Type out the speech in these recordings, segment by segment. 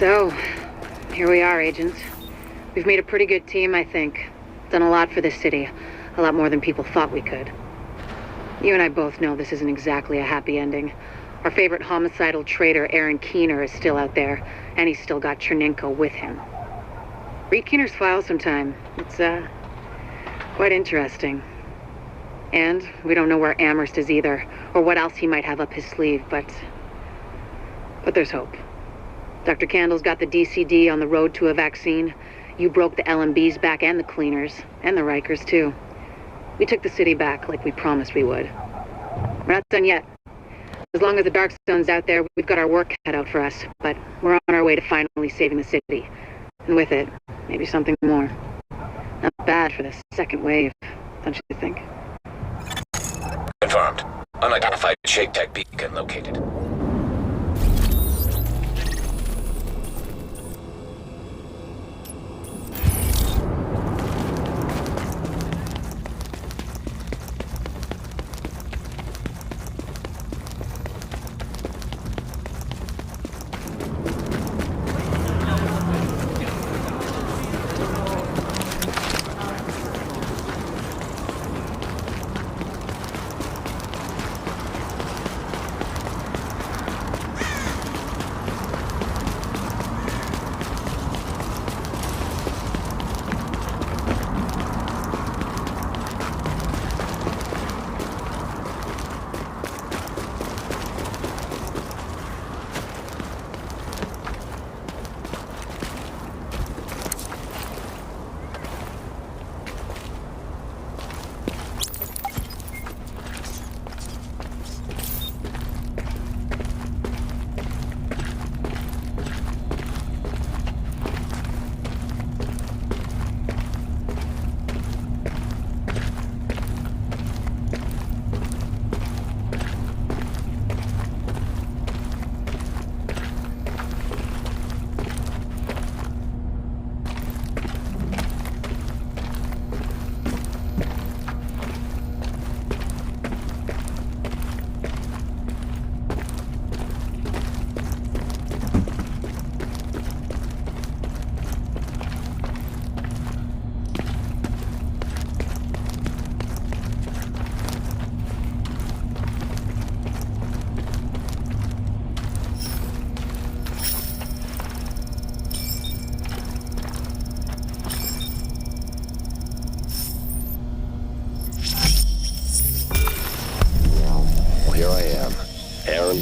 So, here we are, Agent. We've made a pretty good team, I think. Done a lot for this city. A lot more than people thought we could. You and I both know this isn't exactly a happy ending. Our favorite homicidal traitor, Aaron Keener, is still out there, and he's still got Chernenko with him. Read Keener's file sometime. It's, quite interesting. And we don't know where Amherst is either, or what else he might have up his sleeve, but there's hope. Dr. Candle's got the DCD on the road to a vaccine. You broke the LMB's back and the Cleaners, and the Rikers too. We took the city back like we promised we would. We're not done yet. As long as the Darkstone's out there, we've got our work cut out for us, but we're on our way to finally saving the city. And with it, maybe something more. Not bad for the second wave, don't you think? Confirmed. Unidentified Shape Tech beacon located.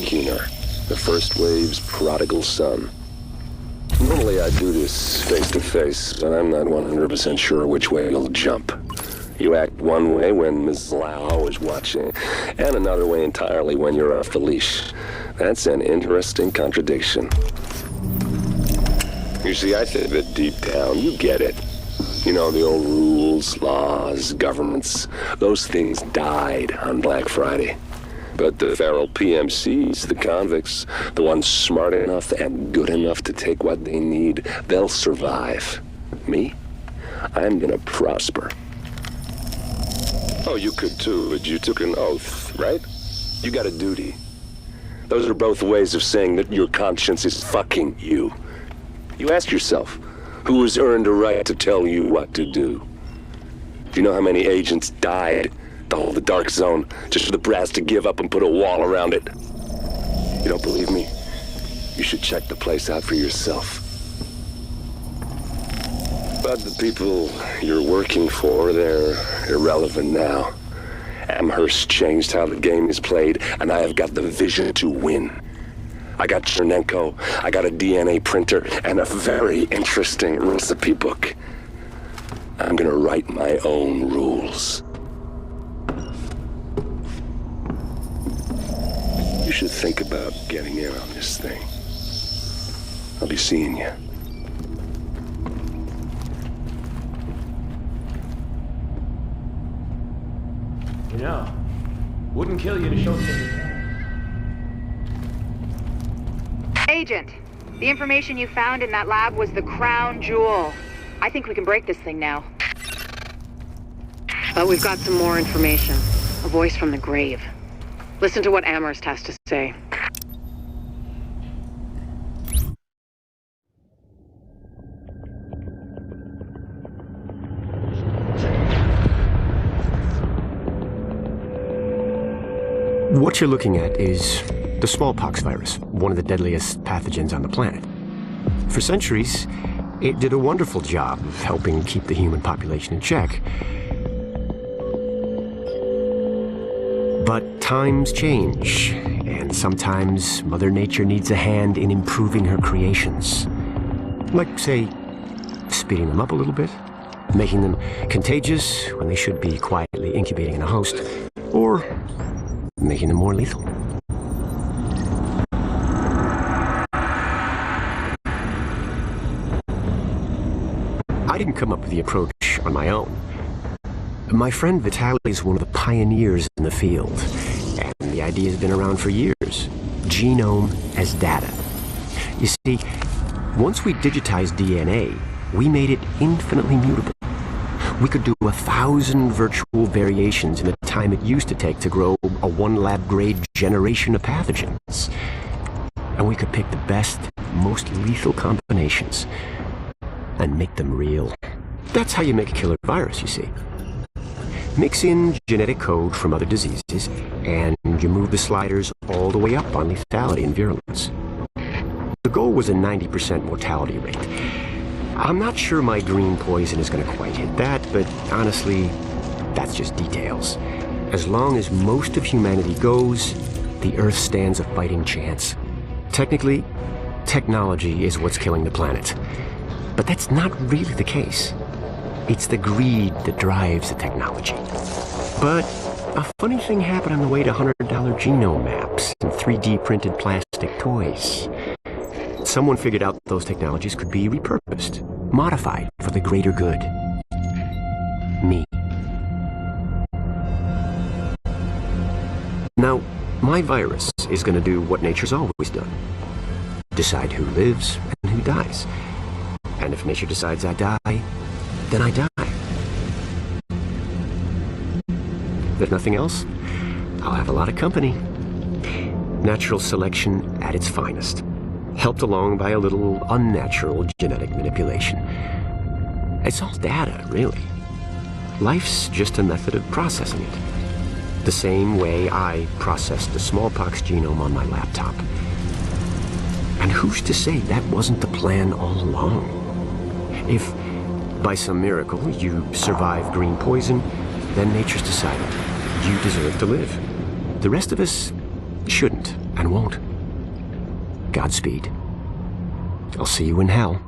Keener, the first wave's prodigal son. Normally I do this face-to-face, but I'm not 100% sure which way you'll jump. You act one way when Ms. Lau is watching, and another way entirely when you're off the leash. That's an interesting contradiction. You see, I think that deep down, you get it. You know, the old rules, laws, governments, those things died on Black Friday. But the feral PMCs, the convicts, the ones smart enough and good enough to take what they need, they'll survive. Me? I'm gonna prosper. Oh, you could too, but you took an oath, right? You got a duty. Those are both ways of saying that your conscience is fucking you. You ask yourself, who has earned a right to tell you what to do? Do you know how many agents died to hold the Dark Zone just for the brass to give up and put a wall around it? You don't believe me? You should check the place out for yourself. But the people you're working for, they're irrelevant now. Amherst changed how the game is played, and I have got the vision to win. I got Chernenko, I got a DNA printer, and a very interesting recipe book. I'm gonna write my own rules. You should think about getting in on this thing. I'll be seeing you. You know, wouldn't kill you to show something. Agent, the information you found in that lab was the crown jewel. I think we can break this thing now. But we've got some more information. A voice from the grave. Listen to what Amherst has to say. What you're looking at is the smallpox virus, one of the deadliest pathogens on the planet. For centuries, it did a wonderful job of helping keep the human population in check. But times change, and sometimes Mother Nature needs a hand in improving her creations. Like, say, speeding them up a little bit, making them contagious when they should be quietly incubating in a host, or making them more lethal. I didn't come up with the approach on my own. My friend Vitaly is one of the pioneers in the field, and the idea has been around for years. Genome as data. You see, once we digitized DNA, we made it infinitely mutable. We could do 1,000 virtual variations in the time it used to take to grow a 1 lab-grade generation of pathogens. And we could pick the best, most lethal combinations and make them real. That's how you make a killer virus, you see. Mix in genetic code from other diseases, and you move the sliders all the way up on lethality and virulence. The goal was a 90% mortality rate. I'm not sure my green poison is going to quite hit that, but honestly, that's just details. As long as most of humanity goes, the Earth stands a fighting chance. Technically, technology is what's killing the planet. But that's not really the case. It's the greed that drives the technology. But a funny thing happened on the way to $100 genome maps and 3D printed plastic toys. Someone figured out those technologies could be repurposed, modified for the greater good. Me. Now, my virus is going to do what nature's always done. Decide who lives and who dies. And if nature decides I die, then I die. If nothing else, I'll have a lot of company. Natural selection at its finest, helped along by a little unnatural genetic manipulation. It's all data, really. Life's just a method of processing it. The same way I processed the smallpox genome on my laptop. And who's to say that wasn't the plan all along? If, by some miracle, you survive green poison, then nature's decided you deserve to live. The rest of us shouldn't and won't. Godspeed. I'll see you in hell.